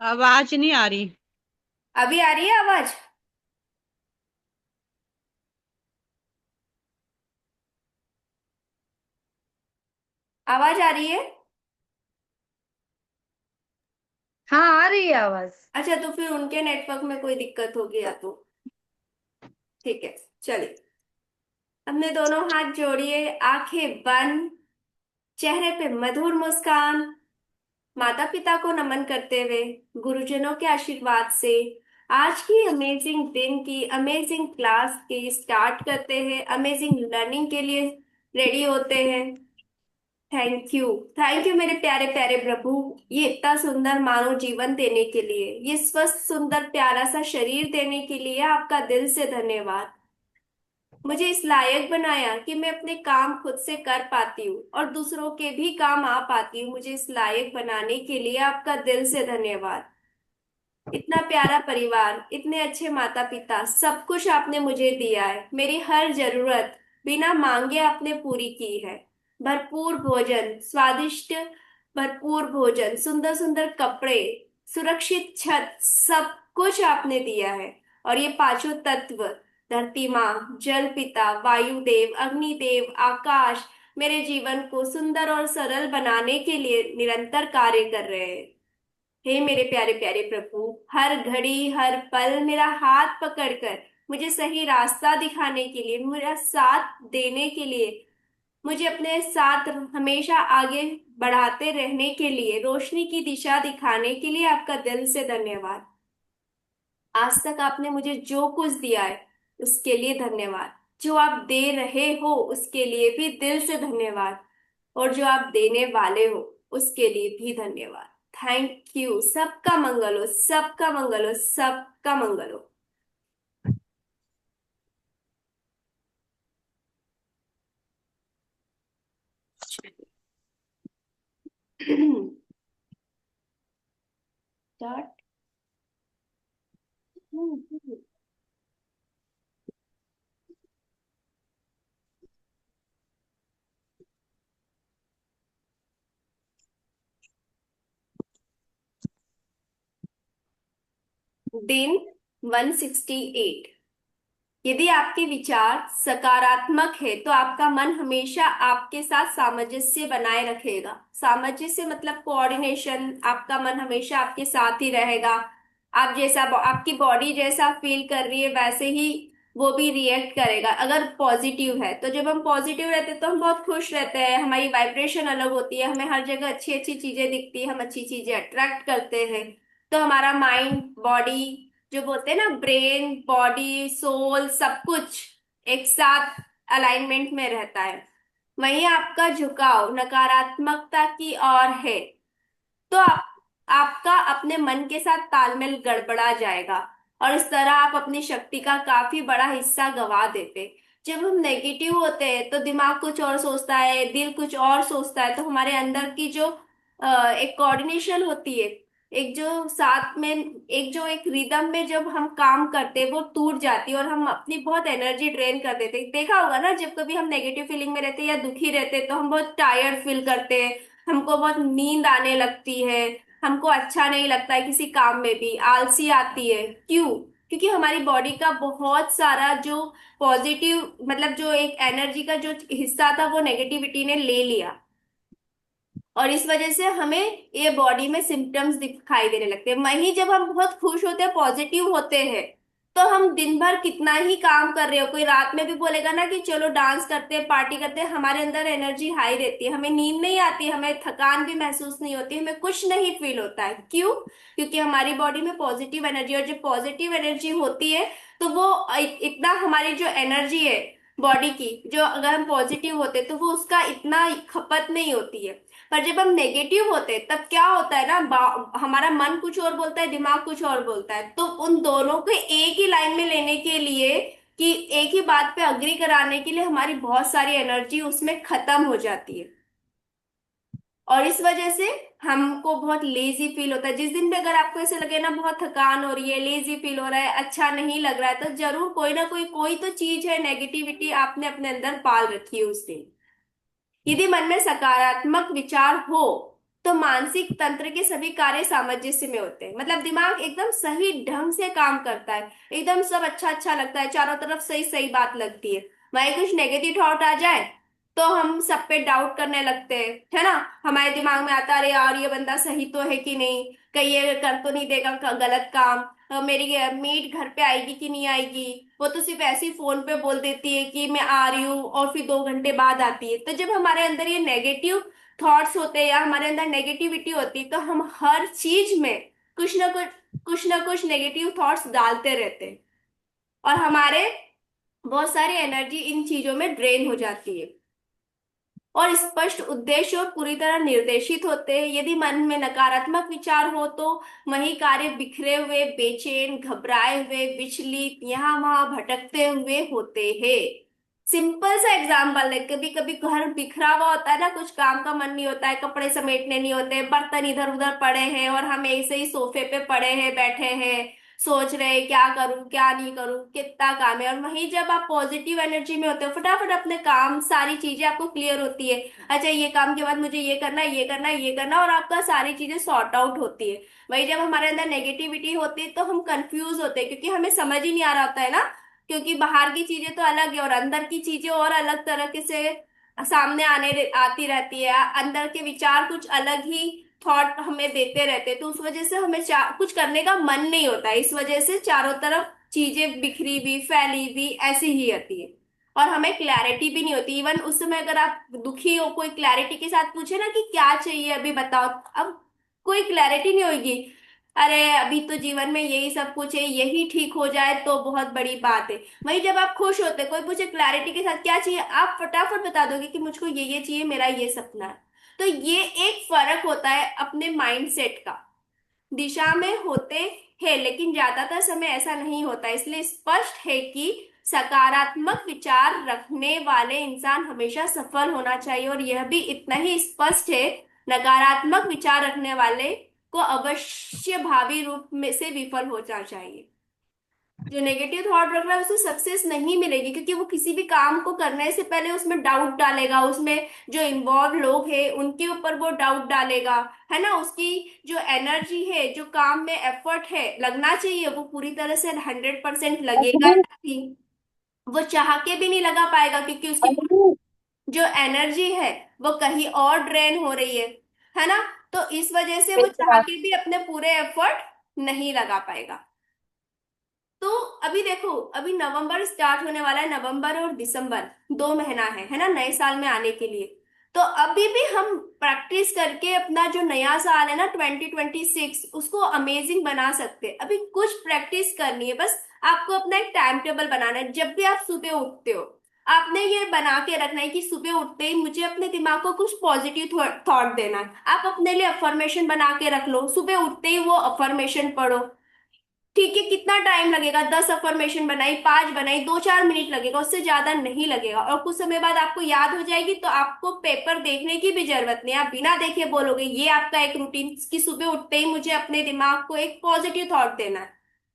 आवाज नहीं आ रही। अभी आ रही है आवाज। आवाज आ रही है। हाँ, आ रही है आवाज। अच्छा, तो फिर उनके नेटवर्क में कोई दिक्कत होगी या तो ठीक है। चलिए, अपने दोनों हाथ जोड़िए, आंखें बंद, चेहरे पे मधुर मुस्कान, माता पिता को नमन करते हुए, गुरुजनों के आशीर्वाद से आज की अमेजिंग दिन की अमेजिंग क्लास की स्टार्ट करते हैं, अमेजिंग लर्निंग के लिए रेडी होते हैं। Thank you. थैंक यू मेरे प्यारे प्यारे प्रभु, ये इतना सुंदर मानव जीवन देने के लिए, ये स्वस्थ सुंदर प्यारा सा शरीर देने के लिए आपका दिल से धन्यवाद। मुझे इस लायक बनाया कि मैं अपने काम खुद से कर पाती हूँ और दूसरों के भी काम आ पाती हूँ। मुझे इस लायक बनाने के लिए आपका दिल से धन्यवाद। इतना प्यारा परिवार, इतने अच्छे माता पिता, सब कुछ आपने मुझे दिया है। मेरी हर जरूरत बिना मांगे आपने पूरी की है। भरपूर भोजन, स्वादिष्ट भरपूर भोजन, सुंदर सुंदर कपड़े, सुरक्षित छत, सब कुछ आपने दिया है। और ये पांचों तत्व, धरती माँ, जल पिता, वायु देव, अग्नि देव, आकाश, मेरे जीवन को सुंदर और सरल बनाने के लिए निरंतर कार्य कर रहे हैं। हे मेरे प्यारे प्यारे प्रभु, हर घड़ी हर पल मेरा हाथ पकड़कर मुझे सही रास्ता दिखाने के लिए, मेरा साथ देने के लिए, मुझे अपने साथ हमेशा आगे बढ़ाते रहने के लिए, रोशनी की दिशा दिखाने के लिए आपका दिल से धन्यवाद। आज तक आपने मुझे जो कुछ दिया है उसके लिए धन्यवाद। जो आप दे रहे हो उसके लिए भी दिल से धन्यवाद। और जो आप देने वाले हो उसके लिए भी धन्यवाद। Thank you. सबका मंगल हो, सबका मंगल हो, सबका मंगल हो। स्टार्ट। दिन 168। यदि आपके विचार सकारात्मक है तो आपका मन हमेशा आपके साथ सामंजस्य बनाए रखेगा। सामंजस्य मतलब कोऑर्डिनेशन। आपका मन हमेशा आपके साथ ही रहेगा। आप जैसा, आपकी बॉडी जैसा फील कर रही है वैसे ही वो भी रिएक्ट करेगा अगर पॉजिटिव है। तो जब हम पॉजिटिव रहते हैं तो हम बहुत खुश रहते हैं, हमारी वाइब्रेशन अलग होती है, हमें हर जगह अच्छी अच्छी चीजें दिखती है, हम अच्छी चीजें अट्रैक्ट करते हैं। तो हमारा माइंड बॉडी, जो बोलते हैं ना, ब्रेन बॉडी सोल, सब कुछ एक साथ अलाइनमेंट में रहता है। वहीं आपका झुकाव नकारात्मकता की ओर है तो आपका अपने मन के साथ तालमेल गड़बड़ा जाएगा और इस तरह आप अपनी शक्ति का काफी बड़ा हिस्सा गवा देते। जब हम नेगेटिव होते हैं तो दिमाग कुछ और सोचता है, दिल कुछ और सोचता है, तो हमारे अंदर की जो एक कोऑर्डिनेशन होती है, एक जो साथ में, एक जो एक रिदम में जब हम काम करते हैं वो टूट जाती है और हम अपनी बहुत एनर्जी ड्रेन कर देते हैं। देखा होगा ना, जब कभी हम नेगेटिव फीलिंग में रहते हैं या दुखी रहते हैं तो हम बहुत टायर्ड फील करते हैं, हमको बहुत नींद आने लगती है, हमको अच्छा नहीं लगता है, किसी काम में भी आलसी आती है। क्यों? क्योंकि हमारी बॉडी का बहुत सारा जो पॉजिटिव, मतलब जो एक एनर्जी का जो हिस्सा था वो नेगेटिविटी ने ले लिया। और इस वजह से हमें ये बॉडी में सिम्टम्स दिखाई देने लगते हैं। वहीं जब हम बहुत खुश होते हैं, पॉजिटिव होते हैं, तो हम दिन भर कितना ही काम कर रहे हो, कोई रात में भी बोलेगा ना कि चलो डांस करते हैं, पार्टी करते हैं, हमारे अंदर एनर्जी हाई रहती है, हमें नींद नहीं आती, हमें थकान भी महसूस नहीं होती, हमें कुछ नहीं फील होता है। क्यों? क्योंकि हमारी बॉडी में पॉजिटिव एनर्जी, और जब पॉजिटिव एनर्जी होती है तो वो इतना, हमारी जो एनर्जी है बॉडी की, जो अगर हम पॉजिटिव होते तो वो उसका इतना खपत नहीं होती है। पर जब हम नेगेटिव होते हैं तब क्या होता है ना, हमारा मन कुछ और बोलता है, दिमाग कुछ और बोलता है। तो उन दोनों को एक ही लाइन में लेने के लिए, कि एक ही बात पे अग्री कराने के लिए, हमारी बहुत सारी एनर्जी उसमें खत्म हो जाती है। और इस वजह से हमको बहुत लेजी फील होता है। जिस दिन भी अगर आपको ऐसे लगे ना बहुत थकान हो रही है, लेजी फील हो रहा है, अच्छा नहीं लग रहा है, तो जरूर कोई ना कोई, कोई तो चीज है, नेगेटिविटी आपने अपने अंदर पाल रखी है उस दिन। यदि मन में सकारात्मक विचार हो तो मानसिक तंत्र के सभी कार्य सामंजस्य में होते हैं, मतलब दिमाग एकदम सही ढंग से काम करता है, एकदम सब अच्छा अच्छा लगता है, चारों तरफ सही सही बात लगती है। वही कुछ नेगेटिव थॉट आ जाए तो हम सब पे डाउट करने लगते हैं, है ना। हमारे दिमाग में आता है, अरे यार ये बंदा सही तो है कि नहीं, कहीं ये कर तो नहीं देगा गलत काम, मेरी मीट घर पे आएगी कि नहीं आएगी। वो तो सिर्फ ऐसे ही फोन पे बोल देती है कि मैं आ रही हूँ और फिर 2 घंटे बाद आती है। तो जब हमारे अंदर ये नेगेटिव थॉट्स होते हैं या हमारे अंदर नेगेटिविटी होती है तो हम हर चीज में कुछ ना कुछ नेगेटिव थॉट्स डालते रहते हैं, और हमारे बहुत सारी एनर्जी इन चीजों में ड्रेन हो जाती है। और स्पष्ट उद्देश्य और पूरी तरह निर्देशित होते हैं। यदि मन में नकारात्मक विचार हो तो वही कार्य बिखरे हुए, बेचैन, घबराए हुए, विचलित, यहाँ वहां भटकते हुए होते हैं। सिंपल सा एग्जाम्पल है, कभी कभी घर बिखरा हुआ होता है ना, कुछ काम का मन नहीं होता है, कपड़े समेटने नहीं होते, बर्तन इधर उधर पड़े हैं और हम ऐसे ही सोफे पे पड़े हैं, बैठे हैं, सोच रहे हैं क्या करूं क्या नहीं करूं, कितना काम है। और वहीं जब आप पॉजिटिव एनर्जी में होते हो, फटाफट अपने काम सारी चीजें आपको क्लियर होती है। अच्छा ये काम के बाद मुझे ये करना है, ये करना है, ये करना है, और आपका सारी चीजें सॉर्ट आउट होती है। वही जब हमारे अंदर नेगेटिविटी होती है तो हम कंफ्यूज होते हैं, क्योंकि हमें समझ ही नहीं आ रहा होता है ना, क्योंकि बाहर की चीजें तो अलग है और अंदर की चीजें और अलग तरह के से सामने आती रहती है। अंदर के विचार कुछ अलग ही थॉट हमें देते रहते हैं, तो उस वजह से हमें कुछ करने का मन नहीं होता है। इस वजह से चारों तरफ चीजें बिखरी हुई, फैली हुई ऐसी ही आती है, और हमें क्लैरिटी भी नहीं होती। इवन उस समय अगर आप दुखी हो, कोई क्लैरिटी के साथ पूछे ना कि क्या चाहिए अभी बताओ, अब कोई क्लैरिटी नहीं होगी। अरे अभी तो जीवन में यही सब कुछ है, यही ठीक हो जाए तो बहुत बड़ी बात है। वही जब आप खुश होते, कोई पूछे क्लैरिटी के साथ क्या चाहिए, आप फटाफट बता दोगे कि मुझको ये चाहिए, मेरा ये सपना है। तो ये एक फर्क होता है अपने माइंडसेट का। दिशा में होते हैं लेकिन ज्यादातर समय ऐसा नहीं होता, इसलिए स्पष्ट है कि सकारात्मक विचार रखने वाले इंसान हमेशा सफल होना चाहिए, और यह भी इतना ही स्पष्ट है, नकारात्मक विचार रखने वाले को अवश्य भावी रूप में से विफल होना चाहिए। जो नेगेटिव थॉट रख रहा है उसे सक्सेस नहीं मिलेगी, क्योंकि वो किसी भी काम को करने से पहले उसमें डाउट डालेगा, उसमें जो इन्वॉल्व लोग हैं उनके ऊपर वो डाउट डालेगा, है ना। उसकी जो एनर्जी है, जो काम में एफर्ट है लगना चाहिए, वो पूरी तरह से 100% लगेगा नहीं। वो चाह के भी नहीं लगा पाएगा, क्योंकि उसकी जो एनर्जी है वो कहीं और ड्रेन हो रही है ना। तो इस वजह से वो चाह के भी अपने पूरे एफर्ट नहीं लगा पाएगा। तो अभी देखो, अभी नवंबर स्टार्ट होने वाला है, नवंबर और दिसंबर 2 महीना है ना, नए साल में आने के लिए। तो अभी भी हम प्रैक्टिस करके अपना जो नया साल है ना 2026, उसको अमेजिंग बना सकते हैं। अभी कुछ प्रैक्टिस करनी है बस। आपको अपना एक टाइम टेबल बनाना है। जब भी आप सुबह उठते हो, आपने ये बना के रखना है कि सुबह उठते ही मुझे अपने दिमाग को कुछ पॉजिटिव थॉट देना है। आप अपने लिए अफर्मेशन बना के रख लो, सुबह उठते ही वो अफर्मेशन पढ़ो। ठीक है, कितना टाइम लगेगा, 10 अफर्मेशन बनाई, 5 बनाई, 2-4 मिनट लगेगा, उससे ज्यादा नहीं लगेगा, और कुछ समय बाद आपको याद हो जाएगी, तो आपको पेपर देखने की भी जरूरत नहीं, आप बिना देखे बोलोगे। ये आपका एक रूटीन कि सुबह उठते ही मुझे अपने दिमाग को एक पॉजिटिव थॉट देना है।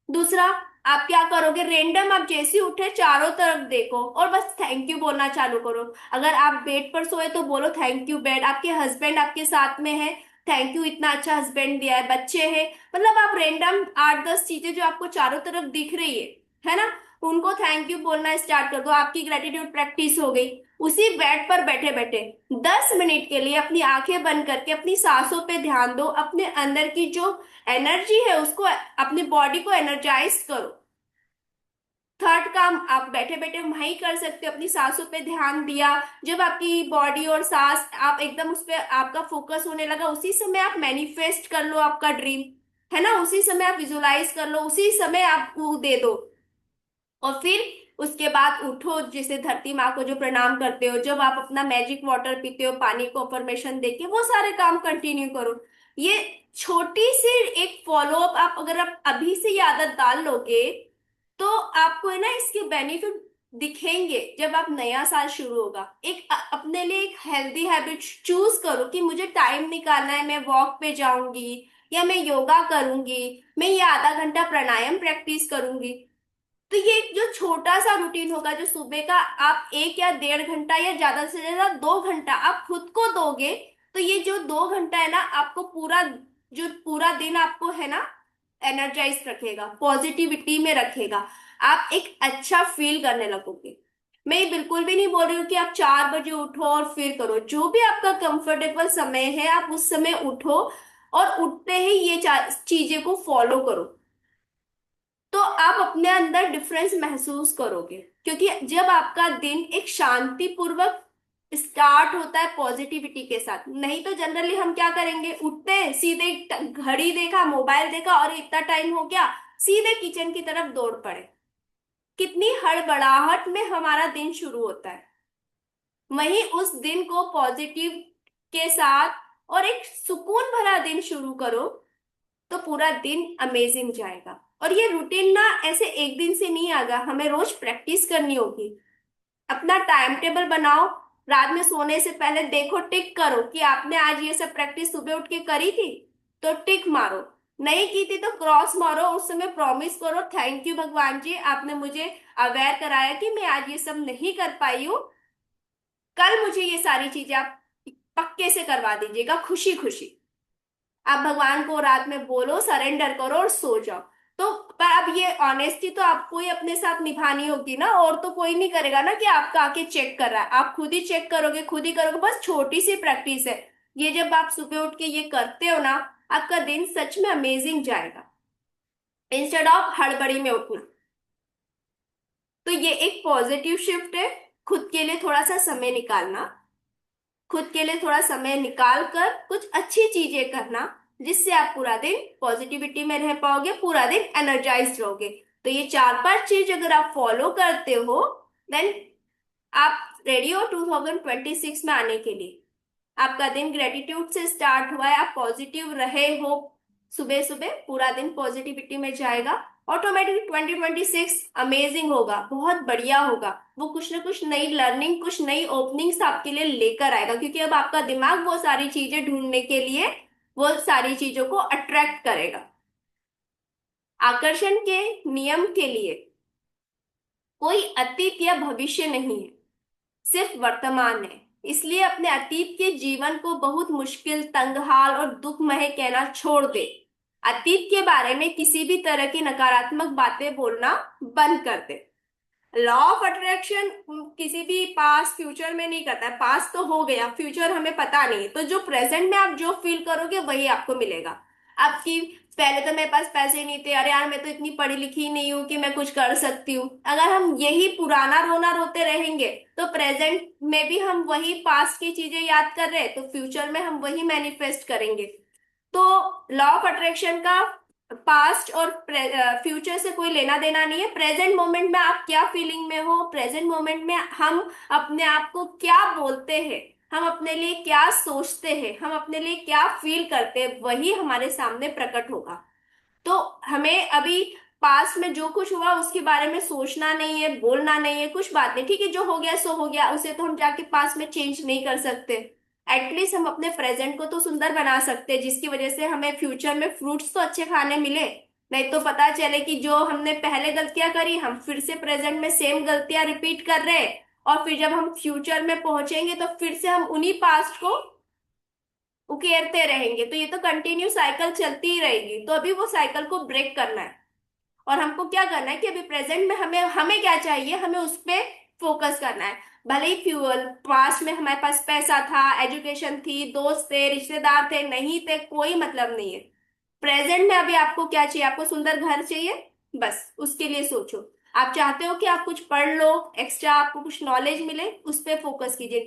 दूसरा, आप क्या करोगे, रेंडम आप जैसे ही उठे चारों तरफ देखो और बस थैंक यू बोलना चालू करो। अगर आप बेड पर सोए तो बोलो थैंक यू बेड, आपके हस्बैंड आपके साथ में है, थैंक यू इतना अच्छा हस्बैंड दिया है, बच्चे हैं, मतलब आप रेंडम 8-10 चीजें जो आपको चारों तरफ दिख रही है ना, उनको थैंक यू बोलना स्टार्ट कर दो। आपकी ग्रेटिट्यूड प्रैक्टिस हो गई। उसी बेड पर बैठे बैठे 10 मिनट के लिए अपनी आंखें बंद करके अपनी सांसों पे ध्यान दो, अपने अंदर की जो एनर्जी है उसको, अपनी बॉडी को एनर्जाइज करो। थर्ड काम आप बैठे बैठे वहीं कर सकते हो, अपनी सांसों पे ध्यान दिया। जब आपकी बॉडी और सांस आप एकदम उस पे आपका फोकस होने लगा, उसी समय आप मैनिफेस्ट कर लो आपका ड्रीम, है ना, उसी समय आप विजुलाइज कर लो, उसी समय आप वो दे दो। और फिर उसके बाद उठो, जैसे धरती माँ को जो प्रणाम करते हो, जब आप अपना मैजिक वाटर पीते हो, पानी को अफर्मेशन देके वो सारे काम कंटिन्यू करो। ये छोटी सी एक फॉलो अप आप अगर आप अभी से ये आदत डाल लोगे तो आपको है ना इसके बेनिफिट दिखेंगे जब आप नया साल शुरू होगा। एक अपने लिए एक हेल्दी हैबिट चूज करो कि मुझे टाइम निकालना है, मैं वॉक पे जाऊंगी या मैं योगा करूंगी, मैं ये आधा घंटा प्राणायाम प्रैक्टिस करूंगी। तो ये एक जो छोटा सा रूटीन होगा जो सुबह का आप 1 या 1.5 घंटा या ज्यादा से ज्यादा 2 घंटा आप खुद को दोगे, तो ये जो 2 घंटा है ना, आपको पूरा, जो पूरा दिन आपको है ना एनर्जाइज रखेगा, पॉजिटिविटी में रखेगा। आप एक अच्छा फील करने लगोगे। मैं ये बिल्कुल भी नहीं बोल रही हूँ कि आप 4 बजे उठो और फिर करो, जो भी आपका कंफर्टेबल समय है आप उस समय उठो, और उठते ही ये चार चीजें को फॉलो करो। तो आप अपने अंदर डिफरेंस महसूस करोगे, क्योंकि जब आपका दिन एक शांतिपूर्वक स्टार्ट होता है पॉजिटिविटी के साथ। नहीं तो जनरली हम क्या करेंगे, उठते हैं सीधे घड़ी देखा, मोबाइल देखा, और इतना टाइम हो गया, सीधे किचन की तरफ दौड़ पड़े। कितनी हड़बड़ाहट में हमारा दिन शुरू होता है। वहीं उस दिन को पॉजिटिव के साथ और एक सुकून भरा दिन शुरू करो, तो पूरा दिन अमेजिंग जाएगा। और ये रूटीन ना ऐसे एक दिन से नहीं आएगा, हमें रोज प्रैक्टिस करनी होगी। अपना टाइम टेबल बनाओ, रात में सोने से पहले देखो, टिक करो कि आपने आज ये सब प्रैक्टिस सुबह उठ के करी थी, तो टिक मारो। नहीं की थी तो क्रॉस मारो, उस समय प्रॉमिस करो, थैंक यू भगवान जी, आपने मुझे अवेयर कराया कि मैं आज ये सब नहीं कर पाई हूँ, कल मुझे ये सारी चीजें आप पक्के से करवा दीजिएगा, खुशी खुशी। आप भगवान को रात में बोलो, सरेंडर करो और सो जाओ। तो पर अब ये ऑनेस्टी तो आपको ही अपने साथ निभानी होगी ना, और तो कोई नहीं करेगा ना कि आपका आके चेक कर रहा है। आप खुद ही चेक करोगे, खुद ही करोगे। बस छोटी सी प्रैक्टिस है ये, जब आप सुबह उठ के ये करते हो ना, आपका दिन सच में अमेजिंग जाएगा, इंस्टेड ऑफ हड़बड़ी में उठना। तो ये एक पॉजिटिव शिफ्ट है, खुद के लिए थोड़ा सा समय निकालना, खुद के लिए थोड़ा समय निकाल कर कुछ अच्छी चीजें करना, जिससे आप पूरा दिन पॉजिटिविटी में रह पाओगे, पूरा दिन एनर्जाइज रहोगे। तो ये 4-5 चीज अगर आप फॉलो करते हो, देन आप रेडी हो 2026 में आने के लिए। आपका दिन ग्रेटिट्यूड से स्टार्ट हुआ है, आप पॉजिटिव रहे हो, सुबह सुबह पूरा दिन पॉजिटिविटी में जाएगा। ऑटोमेटिक 2026 अमेजिंग होगा, बहुत बढ़िया होगा। वो कुछ ना कुछ नई लर्निंग, कुछ नई ओपनिंग्स आपके लिए लेकर आएगा, क्योंकि अब आपका दिमाग वो सारी चीजें ढूंढने के लिए, वो सारी चीजों को अट्रैक्ट करेगा। आकर्षण के नियम के लिए कोई अतीत या भविष्य नहीं है, सिर्फ वर्तमान है। इसलिए अपने अतीत के जीवन को बहुत मुश्किल, तंगहाल और दुखमय कहना छोड़ दे। अतीत के बारे में किसी भी तरह की नकारात्मक बातें बोलना बंद कर दे। लॉ ऑफ अट्रैक्शन किसी भी पास्ट फ्यूचर में नहीं करता है। पास्ट तो हो गया, फ्यूचर हमें पता नहीं है, तो जो प्रेजेंट में आप जो फील करोगे वही आपको मिलेगा। आपकी, पहले तो मेरे पास पैसे नहीं थे, अरे यार मैं तो इतनी पढ़ी लिखी नहीं हूँ कि मैं कुछ कर सकती हूँ। अगर हम यही पुराना रोना रोते रहेंगे, तो प्रेजेंट में भी हम वही पास्ट की चीजें याद कर रहे हैं, तो फ्यूचर में हम वही मैनिफेस्ट करेंगे। तो लॉ ऑफ अट्रैक्शन का पास्ट और फ्यूचर से कोई लेना देना नहीं है। प्रेजेंट मोमेंट में आप क्या फीलिंग में हो, प्रेजेंट मोमेंट में हम अपने आप को क्या बोलते हैं, हम अपने लिए क्या सोचते हैं, हम अपने लिए क्या फील करते हैं, वही हमारे सामने प्रकट होगा। तो हमें अभी पास्ट में जो कुछ हुआ उसके बारे में सोचना नहीं है, बोलना नहीं है, कुछ बात नहीं, ठीक है, जो हो गया सो हो गया, उसे तो हम जाके पास्ट में चेंज नहीं कर सकते। एटलीस्ट हम अपने प्रेजेंट को तो सुंदर बना सकते हैं, जिसकी वजह से हमें फ्यूचर में फ्रूट्स तो अच्छे खाने मिले। नहीं तो पता चले कि जो हमने पहले गलतियां करी, हम फिर से प्रेजेंट में सेम गलतियां रिपीट कर रहे हैं, और फिर जब हम फ्यूचर में पहुंचेंगे तो फिर से हम उन्हीं पास्ट को उकेरते रहेंगे। तो ये तो कंटिन्यू साइकिल चलती ही रहेगी। तो अभी वो साइकिल को ब्रेक करना है, और हमको क्या करना है कि अभी प्रेजेंट में हमें हमें क्या चाहिए, हमें उस पे फोकस करना है। भले ही फ्यूअल पास्ट में हमारे पास पैसा था, एजुकेशन थी, दोस्त थे, रिश्तेदार थे, नहीं थे, कोई मतलब नहीं है। प्रेजेंट में अभी आपको क्या चाहिए, आपको सुंदर घर चाहिए, बस उसके लिए सोचो। आप चाहते हो कि आप कुछ पढ़ लो, एक्स्ट्रा आपको कुछ नॉलेज मिले, उस पर फोकस कीजिए।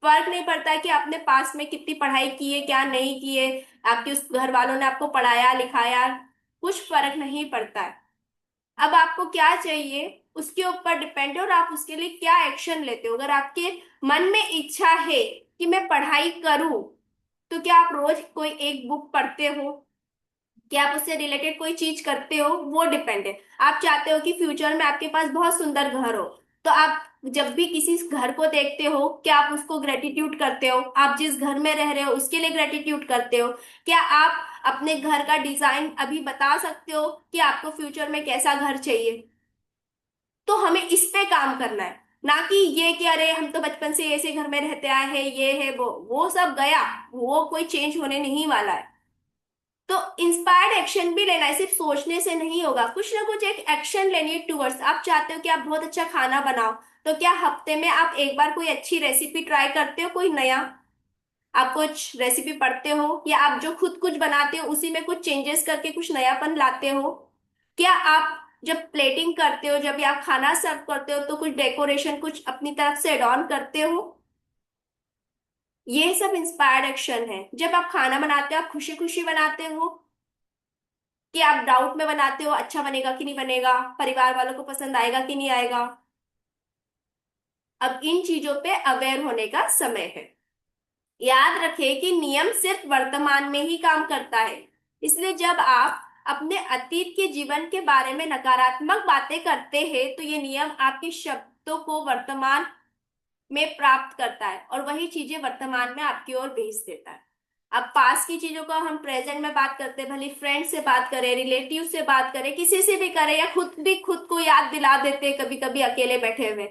फर्क नहीं पड़ता है कि आपने पास में कितनी पढ़ाई की है, क्या नहीं की है, आपके उस घर वालों ने आपको पढ़ाया लिखाया, कुछ फर्क नहीं पड़ता है। अब आपको क्या चाहिए उसके ऊपर डिपेंड है, और आप उसके लिए क्या एक्शन लेते हो। अगर आपके मन में इच्छा है कि मैं पढ़ाई करूं, तो क्या आप रोज कोई एक बुक पढ़ते हो, क्या आप उससे रिलेटेड कोई चीज करते हो, वो डिपेंड है। आप चाहते हो कि फ्यूचर में आपके पास बहुत सुंदर घर हो, तो आप जब भी किसी घर को देखते हो, क्या आप उसको ग्रेटिट्यूड करते हो, आप जिस घर में रह रहे हो उसके लिए ग्रेटिट्यूड करते हो, क्या आप अपने घर का डिजाइन अभी बता सकते हो कि आपको फ्यूचर में कैसा घर चाहिए। तो हमें इस पे काम करना है। ना कि ये कि अरे हम तो बचपन से ऐसे घर में रहते आए हैं, ये है वो सब गया। वो कोई चेंज होने नहीं वाला है। तो इंस्पायर्ड एक्शन भी लेना है, सिर्फ सोचने से नहीं होगा, कुछ ना कुछ एक एक्शन लेनी है टूवर्ड्स। आप चाहते हो कि आप बहुत अच्छा खाना बनाओ, तो क्या हफ्ते में आप एक बार कोई अच्छी रेसिपी ट्राई करते हो, कोई नया? आप कुछ रेसिपी पढ़ते हो, या आप जो खुद कुछ बनाते हो उसी में कुछ चेंजेस करके कुछ नयापन लाते हो? क्या आप जब प्लेटिंग करते हो, जब आप खाना सर्व करते हो, तो कुछ डेकोरेशन कुछ अपनी तरफ से एड ऑन करते हो? ये सब इंस्पायर्ड एक्शन है। जब आप खाना बनाते हो, आप खुशी खुशी बनाते हो, कि आप डाउट में बनाते हो अच्छा बनेगा कि नहीं बनेगा, परिवार वालों को पसंद आएगा कि नहीं आएगा? अब इन चीजों पे अवेयर होने का समय है। याद रखें कि नियम सिर्फ वर्तमान में ही काम करता है। इसलिए जब आप अपने अतीत के जीवन के बारे में नकारात्मक बातें करते हैं, तो ये नियम आपके शब्दों को वर्तमान में प्राप्त करता है, और वही चीजें वर्तमान में आपकी ओर भेज देता है। अब पास की चीजों को हम प्रेजेंट में बात करते हैं, भले फ्रेंड से बात करें, रिलेटिव से बात करें, किसी से भी करें, या खुद भी खुद को याद दिला देते हैं कभी कभी अकेले बैठे हुए,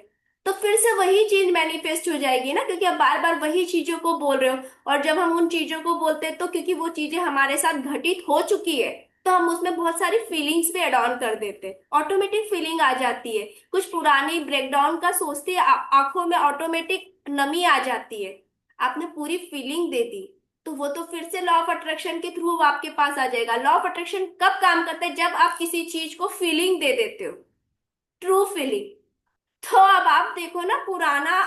तो फिर से वही चीज मैनिफेस्ट हो जाएगी ना, क्योंकि आप बार बार वही चीजों को बोल रहे हो। और जब हम उन चीजों को बोलते हैं, तो क्योंकि वो चीजें हमारे साथ घटित हो चुकी है, तो हम उसमें बहुत सारी फीलिंग्स भी एड ऑन कर देते हैं, ऑटोमेटिक फीलिंग आ जाती है। कुछ पुरानी ब्रेकडाउन का सोचते ही आंखों में ऑटोमेटिक नमी आ जाती है। आपने पूरी फीलिंग दे दी, तो वो तो फिर से लॉ ऑफ अट्रैक्शन के थ्रू आपके पास आ जाएगा। लॉ ऑफ अट्रैक्शन कब काम करता है? जब आप किसी चीज को फीलिंग दे देते हो, ट्रू फीलिंग। तो अब आप देखो ना, पुराना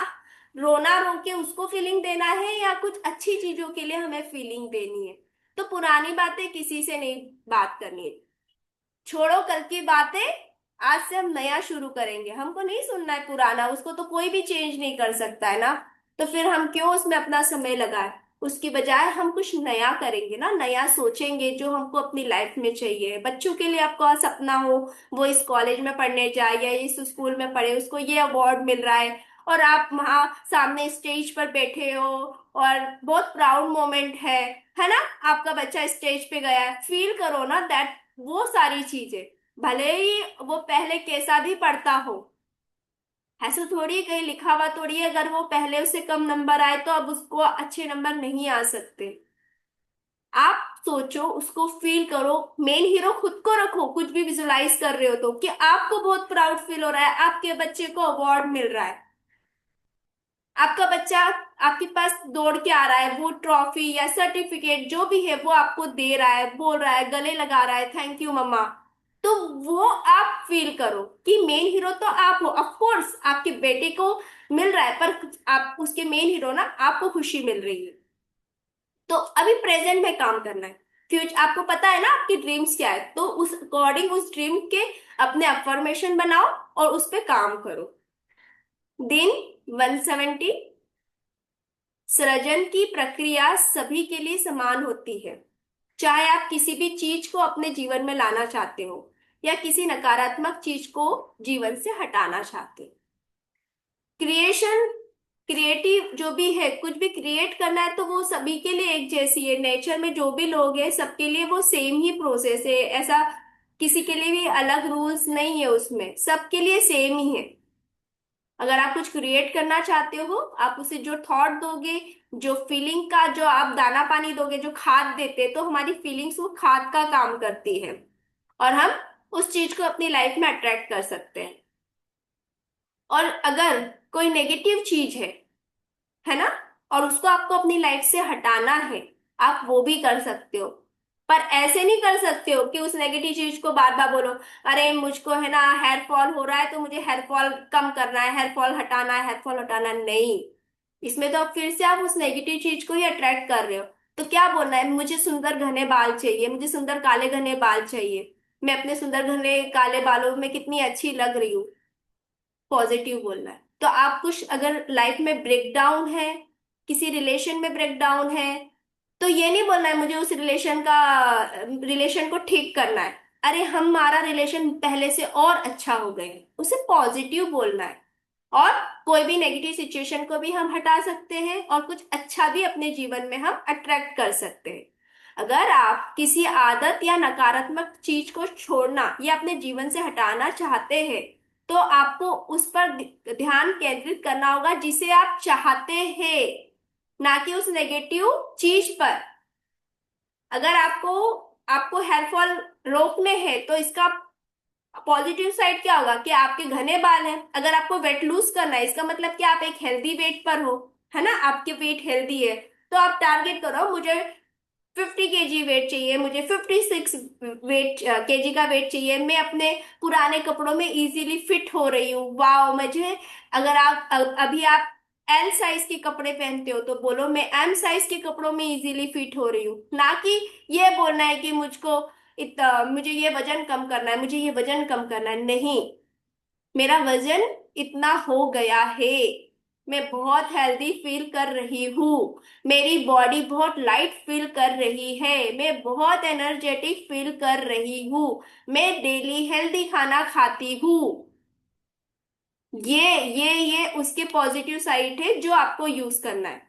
रोना रो के उसको फीलिंग देना है, या कुछ अच्छी चीजों के लिए हमें फीलिंग देनी है? तो पुरानी बातें किसी से नहीं बात करनी है। छोड़ो कल की बातें, आज से हम नया शुरू करेंगे। हमको नहीं सुनना है पुराना, उसको तो कोई भी चेंज नहीं कर सकता है ना। तो फिर हम क्यों उसमें अपना समय लगाए? उसकी बजाय हम कुछ नया करेंगे ना, नया सोचेंगे जो हमको अपनी लाइफ में चाहिए। बच्चों के लिए आपका सपना हो वो इस कॉलेज में पढ़ने जाए या इस स्कूल में पढ़े, उसको ये अवार्ड मिल रहा है, और आप वहाँ सामने स्टेज पर बैठे हो, और बहुत प्राउड मोमेंट है ना? आपका बच्चा स्टेज पे गया है, फील करो ना दैट, वो सारी चीजें। भले ही वो पहले कैसा भी पढ़ता हो, ऐसा थोड़ी कहीं लिखा हुआ थोड़ी है, अगर वो पहले उससे कम नंबर आए तो अब उसको अच्छे नंबर नहीं आ सकते। आप सोचो, उसको फील करो, मेन हीरो खुद को रखो, कुछ भी विजुलाइज कर रहे हो तो, कि आपको बहुत प्राउड फील हो रहा है, आपके बच्चे को अवार्ड मिल रहा है, आपका बच्चा आपके पास दौड़ के आ रहा है, वो ट्रॉफी या सर्टिफिकेट जो भी है वो आपको दे रहा है, बोल रहा है, गले लगा रहा है, थैंक यू मम्मा। तो वो आप फील करो कि मेन हीरो तो आप हो। ऑफ कोर्स आपके बेटे को मिल रहा है, पर आप उसके मेन हीरो ना, आपको खुशी मिल रही है। तो अभी प्रेजेंट में काम करना है। फ्यूचर आपको पता है ना आपकी ड्रीम्स क्या है, तो उस अकॉर्डिंग उस ड्रीम के अपने अफर्मेशन बनाओ और उस पे काम करो। दिन 170। सृजन की प्रक्रिया सभी के लिए समान होती है। चाहे आप किसी भी चीज को अपने जीवन में लाना चाहते हो, या किसी नकारात्मक चीज को जीवन से हटाना चाहते हो। क्रिएशन, क्रिएटिव जो भी है, कुछ भी क्रिएट करना है, तो वो सभी के लिए एक जैसी है। नेचर में जो भी लोग हैं सबके लिए वो सेम ही प्रोसेस है। ऐसा किसी के लिए भी अलग रूल्स नहीं है, उसमें सबके लिए सेम ही है। अगर आप कुछ क्रिएट करना चाहते हो, आप उसे जो थॉट दोगे, जो फीलिंग का जो आप दाना पानी दोगे, जो खाद देते, तो हमारी फीलिंग्स वो खाद का काम करती है, और हम उस चीज को अपनी लाइफ में अट्रैक्ट कर सकते हैं। और अगर कोई नेगेटिव चीज है ना, और उसको आपको अपनी लाइफ से हटाना है, आप वो भी कर सकते हो। पर ऐसे नहीं कर सकते हो कि उस नेगेटिव चीज को बार बार बोलो, अरे मुझको है ना हेयर फॉल हो रहा है, तो मुझे हेयर फॉल कम करना है, हेयर फॉल हटाना है, हेयर फॉल हटाना नहीं। इसमें तो आप फिर से आप उस नेगेटिव चीज को ही अट्रैक्ट कर रहे हो। तो क्या बोलना है? मुझे सुंदर घने बाल चाहिए, मुझे सुंदर काले घने बाल चाहिए, मैं अपने सुंदर घने काले बालों में कितनी अच्छी लग रही हूँ, पॉजिटिव बोलना है। तो आप कुछ अगर लाइफ में ब्रेकडाउन है, किसी रिलेशन में ब्रेकडाउन है, तो ये नहीं बोलना है मुझे उस रिलेशन को ठीक करना है। अरे हमारा रिलेशन पहले से और अच्छा हो गए, उसे पॉजिटिव बोलना है। और कोई भी नेगेटिव सिचुएशन को भी हम हटा सकते हैं, और कुछ अच्छा भी अपने जीवन में हम अट्रैक्ट कर सकते हैं। अगर आप किसी आदत या नकारात्मक चीज को छोड़ना या अपने जीवन से हटाना चाहते हैं, तो आपको उस पर ध्यान केंद्रित करना होगा जिसे आप चाहते हैं, ना कि उस नेगेटिव चीज पर। अगर आपको आपको हेयर फॉल रोकने हैं तो इसका पॉजिटिव साइड क्या होगा कि आपके घने बाल हैं। अगर आपको वेट लूज करना है, इसका मतलब कि आप एक हेल्दी वेट पर हो, है ना, आपके वेट हेल्दी है। तो आप टारगेट करो, मुझे 50 kg वेट चाहिए, मुझे 56 वेट केजी का वेट चाहिए, मैं अपने पुराने कपड़ों में इजीली फिट हो रही हूँ, वाओ मुझे। अगर आप अभी आप एल साइज के कपड़े पहनते हो तो बोलो मैं एम साइज के कपड़ों में इजीली फिट हो रही हूँ, ना कि ये बोलना है कि मुझको मुझे ये वजन कम करना है, मुझे ये वजन कम करना है। नहीं, मेरा वजन इतना हो गया है, मैं बहुत हेल्दी फील कर रही हूँ, मेरी बॉडी बहुत लाइट फील कर रही है, मैं बहुत एनर्जेटिक फील कर रही हूँ, मैं डेली हेल्दी खाना खाती हूँ। ये उसके पॉजिटिव साइड है जो आपको यूज करना है।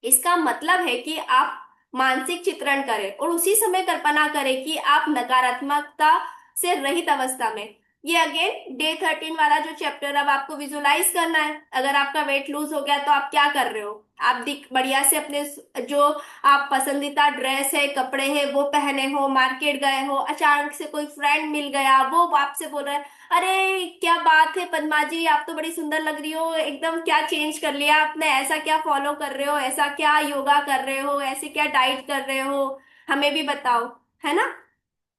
इसका मतलब है कि आप मानसिक चित्रण करें और उसी समय कल्पना करें कि आप नकारात्मकता से रहित अवस्था में। ये अगेन डे 13 वाला जो चैप्टर, अब आपको विजुलाइज करना है। अगर आपका वेट लूज हो गया तो आप क्या कर रहे हो, आप दिख बढ़िया से अपने जो आप पसंदीदा ड्रेस है, कपड़े हैं वो पहने हो, मार्केट गए हो, अचानक से कोई फ्रेंड मिल गया, वो आपसे बोल रहा है, अरे क्या बात है पद्मा जी, आप तो बड़ी सुंदर लग रही हो, एकदम क्या चेंज कर लिया आपने, ऐसा क्या फॉलो कर रहे हो, ऐसा क्या योगा कर रहे हो, ऐसे क्या डाइट कर रहे हो, हमें भी बताओ, है ना।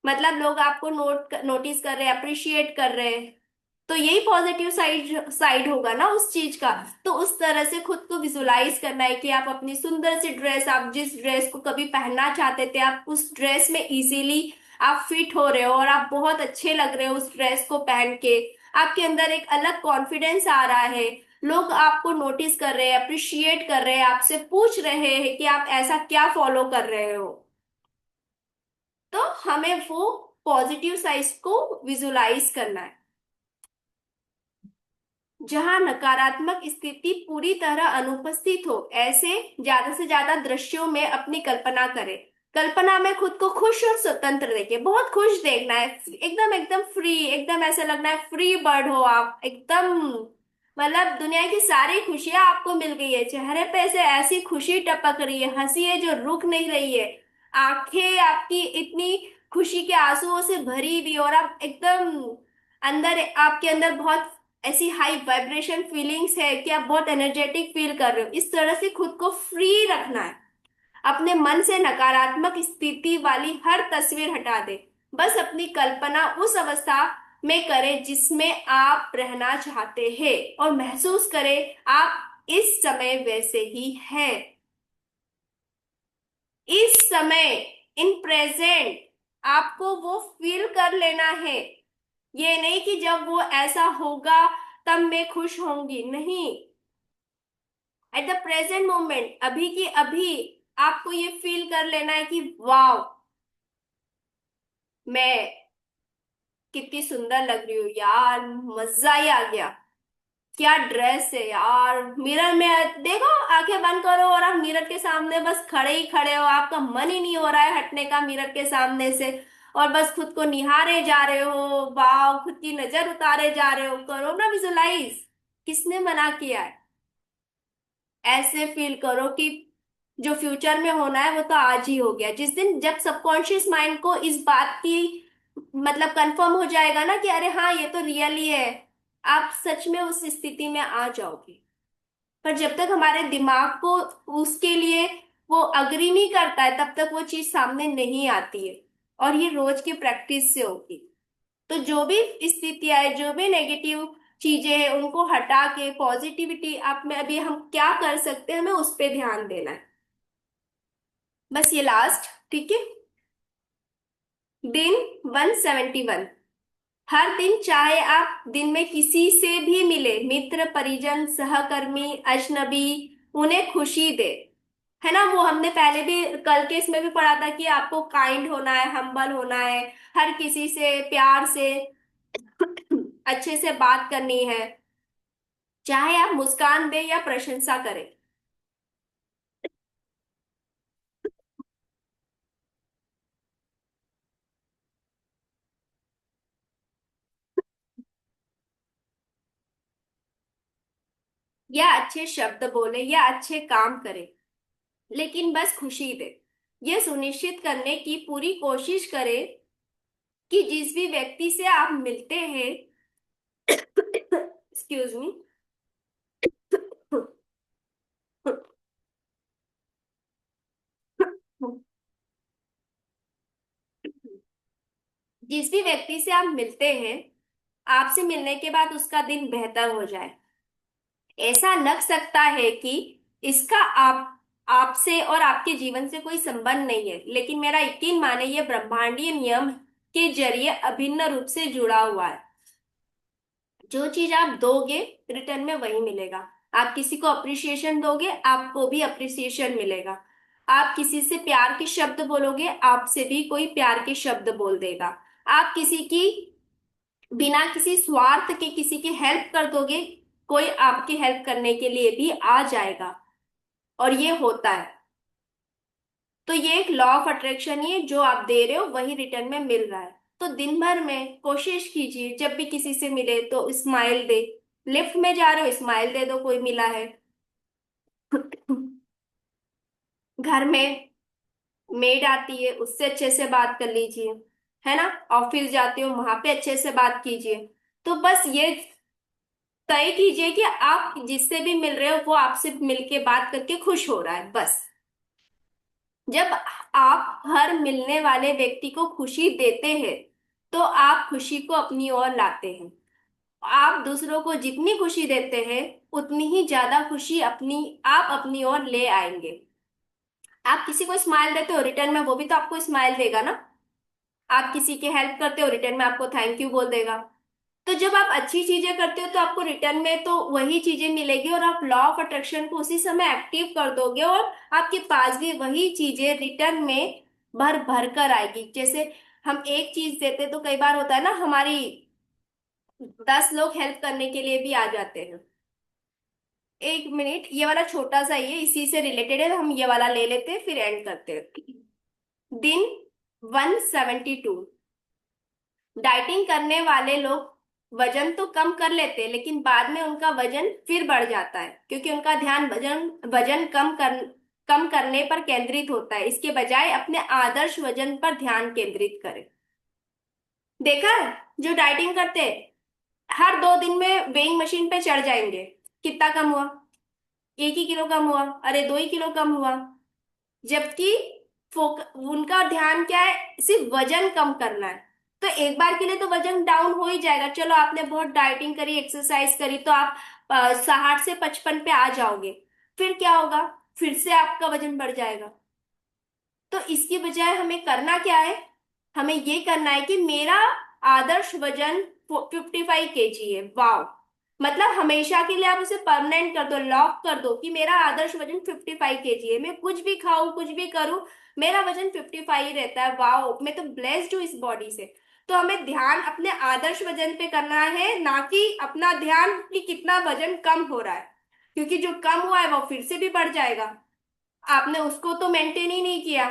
मतलब लोग आपको नोटिस कर रहे हैं, अप्रिशिएट कर रहे हैं। तो यही पॉजिटिव साइड साइड होगा ना उस चीज का। तो उस तरह से खुद को विजुलाइज करना है कि आप अपनी सुंदर सी ड्रेस, आप जिस ड्रेस को कभी पहनना चाहते थे, आप उस ड्रेस में इजीली आप फिट हो रहे हो और आप बहुत अच्छे लग रहे हो उस ड्रेस को पहन के। आपके अंदर एक अलग कॉन्फिडेंस आ रहा है, लोग आपको नोटिस कर रहे हैं, अप्रिशिएट कर रहे हैं, आपसे पूछ रहे हैं कि आप ऐसा क्या फॉलो कर रहे हो। तो हमें वो पॉजिटिव साइड को विजुलाइज करना है। जहां नकारात्मक स्थिति पूरी तरह अनुपस्थित हो, ऐसे ज्यादा से ज्यादा दृश्यों में अपनी कल्पना करें। कल्पना में खुद को खुश और स्वतंत्र देखिए, बहुत खुश देखना है, एकदम एकदम फ्री, एकदम ऐसा लगना है फ्री बर्ड हो आप एकदम। मतलब दुनिया की सारी खुशियां आपको मिल गई है, चेहरे पे से ऐसी खुशी टपक रही है, हंसी है जो रुक नहीं रही है, आंखें आपकी इतनी खुशी के आंसुओं से भरी हुई, और आप एकदम अंदर, आपके अंदर बहुत ऐसी हाई वाइब्रेशन फीलिंग्स है कि आप बहुत एनर्जेटिक फील कर रहे हो। इस तरह से खुद को फ्री रखना है। अपने मन से नकारात्मक स्थिति वाली हर तस्वीर हटा दे, बस अपनी कल्पना उस अवस्था में करें जिसमें आप रहना चाहते हैं, और महसूस करें आप इस समय वैसे ही हैं। इस समय, इन प्रेजेंट, आपको वो फील कर लेना है। ये नहीं कि जब वो ऐसा होगा तब मैं खुश होंगी, नहीं। एट द प्रेजेंट मोमेंट, अभी की अभी, आपको ये फील कर लेना है कि वाह, मैं कितनी सुंदर लग रही हूँ यार, मजा ही आ गया, क्या ड्रेस है यार। मिरर में देखो, आंखें बंद करो और आप मिरर के सामने बस खड़े ही खड़े हो, आपका मन ही नहीं हो रहा है हटने का मिरर के सामने से, और बस खुद को निहारे जा रहे हो, वाह, खुद की नजर उतारे जा रहे हो। करो ना विजुलाइज, किसने मना किया है। ऐसे फील करो कि जो फ्यूचर में होना है वो तो आज ही हो गया। जिस दिन जब सबकॉन्शियस माइंड को इस बात की मतलब कंफर्म हो जाएगा ना कि अरे हाँ ये तो रियल ही है, आप सच में उस स्थिति में आ जाओगे। पर जब तक हमारे दिमाग को उसके लिए वो अग्री नहीं करता है, तब तक वो चीज सामने नहीं आती है। और ये रोज की प्रैक्टिस से होगी। तो जो भी स्थितियां है, जो भी नेगेटिव चीजें हैं, उनको हटा के पॉजिटिविटी आप में अभी हम क्या कर सकते हैं, हमें उस पे ध्यान देना है। बस ये लास्ट, ठीक है। दिन 171। हर दिन, चाहे आप दिन में किसी से भी मिले, मित्र, परिजन, सहकर्मी, अजनबी, उन्हें खुशी दे, है ना। वो हमने पहले भी कल के इसमें भी पढ़ा था कि आपको काइंड होना है, हम्बल होना है, हर किसी से प्यार से अच्छे से बात करनी है, चाहे आप मुस्कान दें या प्रशंसा करें। या अच्छे शब्द बोले या अच्छे काम करे, लेकिन बस खुशी दे। ये सुनिश्चित करने की पूरी कोशिश करें कि जिस भी व्यक्ति से आप मिलते हैं, एक्सक्यूज मी, जिस भी व्यक्ति से आप मिलते हैं, आपसे मिलने के बाद उसका दिन बेहतर हो जाए। ऐसा लग सकता है कि इसका आपसे और आपके जीवन से कोई संबंध नहीं है, लेकिन मेरा यकीन माने ये ब्रह्मांडीय नियम के जरिए अभिन्न रूप से जुड़ा हुआ है। जो चीज आप दोगे, रिटर्न में वही मिलेगा। आप किसी को अप्रिसिएशन दोगे, आपको भी अप्रिसिएशन मिलेगा। आप किसी से प्यार के शब्द बोलोगे, आपसे भी कोई प्यार के शब्द बोल देगा। आप किसी की बिना किसी स्वार्थ के किसी की हेल्प कर दोगे, कोई आपकी हेल्प करने के लिए भी आ जाएगा। और ये होता है। तो ये एक लॉ ऑफ अट्रैक्शन ही है, जो आप दे रहे हो वही रिटर्न में मिल रहा है। तो दिन भर में कोशिश कीजिए, जब भी किसी से मिले तो स्माइल दे। लिफ्ट में जा रहे हो, स्माइल दे दो, कोई मिला है। घर में मेड आती है, उससे अच्छे से बात कर लीजिए, है ना। ऑफिस जाते हो, वहां पे अच्छे से बात कीजिए। तो बस ये तय कीजिए कि आप जिससे भी मिल रहे हो वो आपसे मिलके बात करके खुश हो रहा है, बस। जब आप हर मिलने वाले व्यक्ति को खुशी देते हैं, तो आप खुशी को अपनी ओर लाते हैं। आप दूसरों को जितनी खुशी देते हैं, उतनी ही ज्यादा खुशी अपनी आप अपनी ओर ले आएंगे। आप किसी को स्माइल देते हो, रिटर्न में वो भी तो आपको स्माइल देगा ना। आप किसी की हेल्प करते हो, रिटर्न में आपको थैंक यू बोल देगा। तो जब आप अच्छी चीजें करते हो, तो आपको रिटर्न में तो वही चीजें मिलेगी, और आप लॉ ऑफ अट्रैक्शन को उसी समय एक्टिव कर दोगे, और आपके पास भी वही चीजें रिटर्न में भर भर कर आएगी। जैसे हम एक चीज देते तो कई बार होता है ना, हमारी 10 लोग हेल्प करने के लिए भी आ जाते हैं। एक मिनट, ये वाला छोटा सा ही है, इसी से रिलेटेड है, हम ये वाला ले लेते हैं फिर एंड करते हैं। दिन 172। डाइटिंग करने वाले लोग वजन तो कम कर लेते हैं, लेकिन बाद में उनका वजन फिर बढ़ जाता है, क्योंकि उनका ध्यान वजन वजन कम करने पर केंद्रित होता है, इसके बजाय अपने आदर्श वजन पर ध्यान केंद्रित करें। देखा है, जो डाइटिंग करते हैं, हर 2 दिन में वेइंग मशीन पे चढ़ जाएंगे। कितना कम हुआ? 1 ही किलो कम हुआ, अरे 2 ही किलो कम हुआ। जबकि उनका ध्यान क्या है, सिर्फ वजन कम करना है। तो एक बार के लिए तो वजन डाउन हो ही जाएगा। चलो, आपने बहुत डाइटिंग करी, एक्सरसाइज करी, तो आप 60 से 55 पे आ जाओगे। फिर क्या होगा? फिर से आपका वजन बढ़ जाएगा। तो इसकी बजाय हमें करना क्या है? हमें ये करना है कि मेरा आदर्श वजन 55 kg है। वाह! मतलब हमेशा के लिए आप उसे परमानेंट कर दो, लॉक कर दो कि मेरा आदर्श वजन 55 kg है। मैं कुछ भी खाऊं, कुछ भी करूं, मेरा वजन 55 ही रहता है। वाह, मैं तो ब्लेस्ड हूँ इस बॉडी से। तो हमें ध्यान अपने आदर्श वजन पे करना है, ना कि अपना ध्यान कि कितना वजन कम हो रहा है। क्योंकि जो कम हुआ है वो फिर से भी बढ़ जाएगा। आपने उसको तो मेंटेन ही नहीं किया।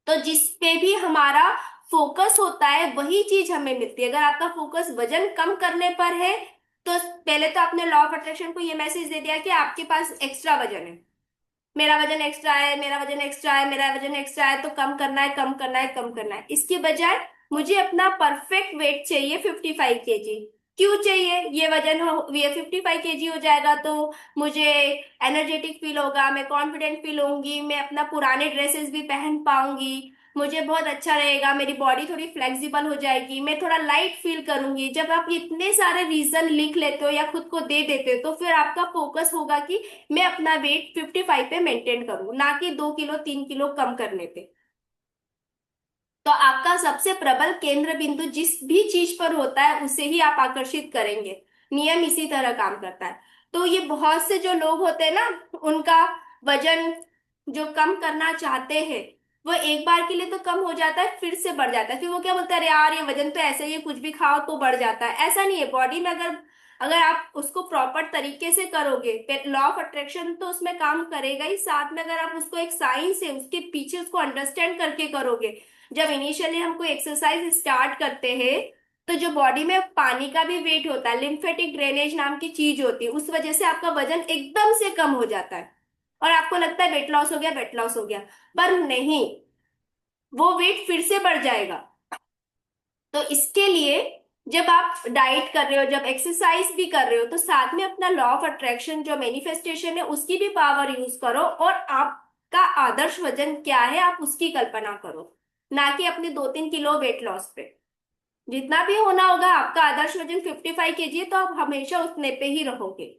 तो जिस पे भी हमारा फोकस होता है, वही चीज हमें मिलती है। अगर आपका फोकस वजन कम करने पर है, तो पहले तो आपने लॉ ऑफ अट्रैक्शन को ये मैसेज दे दिया कि आपके पास एक्स्ट्रा वजन है। मेरा वजन एक्स्ट्रा है, मेरा वजन एक्स्ट्रा है, मेरा वजन एक्स्ट्रा है, तो कम करना है, कम करना है, कम करना है। इसके बजाय मुझे अपना परफेक्ट वेट चाहिए, 55 kg। क्यों चाहिए ये वजन? ये 55 kg हो जाएगा तो मुझे एनर्जेटिक फील होगा, मैं कॉन्फिडेंट फील होंगी, मैं अपना पुराने ड्रेसेस भी पहन पाऊंगी, मुझे बहुत अच्छा रहेगा, मेरी बॉडी थोड़ी फ्लेक्सिबल हो जाएगी, मैं थोड़ा लाइट फील करूंगी। जब आप इतने सारे रीजन लिख लेते हो या खुद को दे देते हो, तो फिर आपका फोकस होगा कि मैं अपना वेट 55 पे मेंटेन करूं, ना कि 2 किलो 3 किलो कम करने पे। तो आपका सबसे प्रबल केंद्र बिंदु जिस भी चीज पर होता है, उसे ही आप आकर्षित करेंगे। नियम इसी तरह काम करता है। तो ये बहुत से जो लोग होते हैं ना, उनका वजन जो कम करना चाहते हैं, वो एक बार के लिए तो कम हो जाता है, फिर से बढ़ जाता है। फिर वो क्या बोलते हैं, अरे यार ये वजन तो ऐसे ही है, कुछ भी खाओ तो बढ़ जाता है। ऐसा नहीं है। बॉडी में अगर अगर आप उसको प्रॉपर तरीके से करोगे, लॉ ऑफ अट्रैक्शन तो उसमें काम करेगा ही, साथ में अगर आप उसको एक साइंस है उसके पीछे उसको अंडरस्टैंड करके करोगे। जब इनिशियली हम कोई एक्सरसाइज स्टार्ट करते हैं, तो जो बॉडी में पानी का भी वेट होता है, लिम्फेटिक ड्रेनेज नाम की चीज होती है, उस वजह से आपका वजन एकदम से कम हो जाता है और आपको लगता है वेट लॉस हो गया, वेट लॉस हो गया। पर नहीं, वो वेट फिर से बढ़ जाएगा। तो इसके लिए जब आप डाइट कर रहे हो, जब एक्सरसाइज भी कर रहे हो, तो साथ में अपना लॉ ऑफ अट्रैक्शन जो मैनिफेस्टेशन है उसकी भी पावर यूज करो, और आपका आदर्श वजन क्या है आप उसकी कल्पना करो, ना कि अपने 2-3 किलो वेट लॉस पे। जितना भी होना होगा, आपका आदर्श वजन 55 kg है, तो आप हमेशा उतने पे ही रहोगे।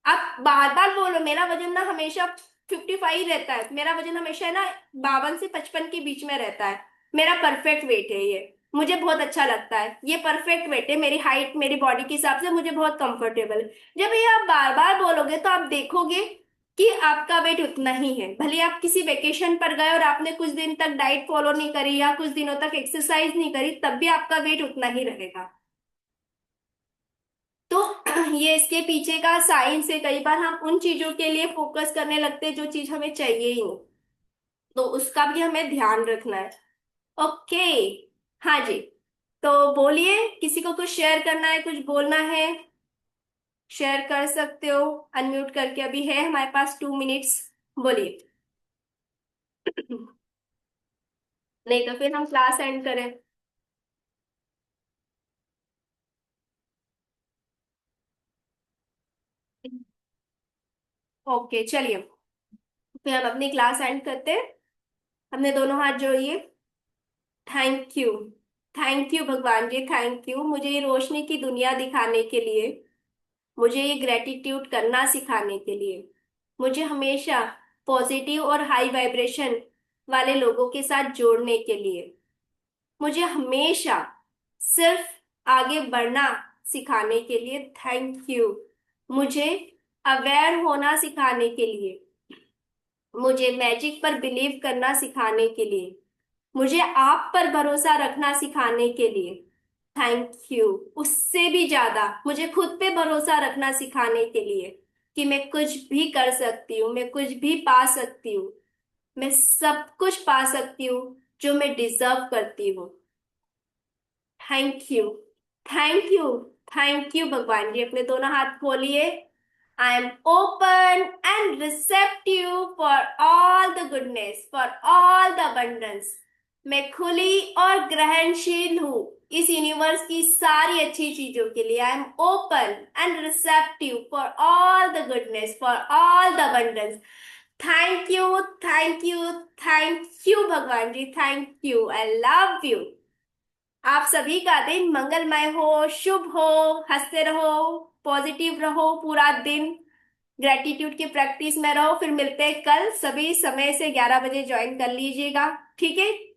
आप बार बार बोलो मेरा वजन ना हमेशा 55 रहता है, मेरा वजन हमेशा है ना 52 से 55 के बीच में रहता है, मेरा परफेक्ट वेट है ये, मुझे बहुत अच्छा लगता है, ये परफेक्ट वेट है, मेरी हाइट मेरी बॉडी के हिसाब से मुझे बहुत कंफर्टेबल है। जब ये आप बार बार बोलोगे तो आप देखोगे कि आपका वेट उतना ही है। भले आप किसी वेकेशन पर गए और आपने कुछ दिन तक डाइट फॉलो नहीं करी या कुछ दिनों तक एक्सरसाइज नहीं करी, तब भी आपका वेट उतना ही रहेगा। तो ये इसके पीछे का साइंस है। कई बार हम उन चीजों के लिए फोकस करने लगते हैं जो चीज हमें चाहिए ही नहीं, तो उसका भी हमें ध्यान रखना है। ओके। हाँ जी। तो बोलिए, किसी को कुछ शेयर करना है, कुछ बोलना है, शेयर कर सकते हो अनम्यूट करके, अभी है हमारे पास 2 मिनट्स। बोलिए। नहीं तो फिर हम क्लास एंड करें। ओके चलिए, फिर हम अपनी क्लास एंड करते हैं। हमने दोनों हाथ जोड़िए। Thank you. थैंक यू भगवान जी, थैंक यू मुझे ये रोशनी की दुनिया दिखाने के लिए, मुझे ये ग्रेटिट्यूड करना सिखाने के लिए, मुझे हमेशा पॉजिटिव और हाई वाइब्रेशन वाले लोगों के साथ जोड़ने के लिए, मुझे हमेशा सिर्फ आगे बढ़ना सिखाने के लिए थैंक यू, मुझे अवेयर होना सिखाने के लिए, मुझे मैजिक पर बिलीव करना सिखाने के लिए, मुझे आप पर भरोसा रखना सिखाने के लिए थैंक यू। उससे भी ज्यादा मुझे खुद पे भरोसा रखना सिखाने के लिए कि मैं कुछ भी कर सकती हूँ, मैं कुछ भी पा सकती हूँ, मैं सब कुछ पा सकती हूँ जो मैं डिजर्व करती हूँ। Thank you. Thank you. Thank you भगवान जी। अपने दोनों हाथ खोलिए। आई am open and receptive for all the goodness, for all the abundance. मैं खुली और ग्रहणशील हूँ इस यूनिवर्स की सारी अच्छी चीजों के लिए। I am open and receptive for all the goodness, for all the abundance. Thank you. Thank you. Thank you भगवान जी, thank you, I love you. आप सभी का दिन मंगलमय हो, शुभ हो, हंसते रहो, पॉजिटिव रहो पूरा दिन, ग्रेटिट्यूड की प्रैक्टिस में रहो। फिर मिलते हैं कल, सभी समय से 11 बजे ज्वाइन कर लीजिएगा, ठीक है।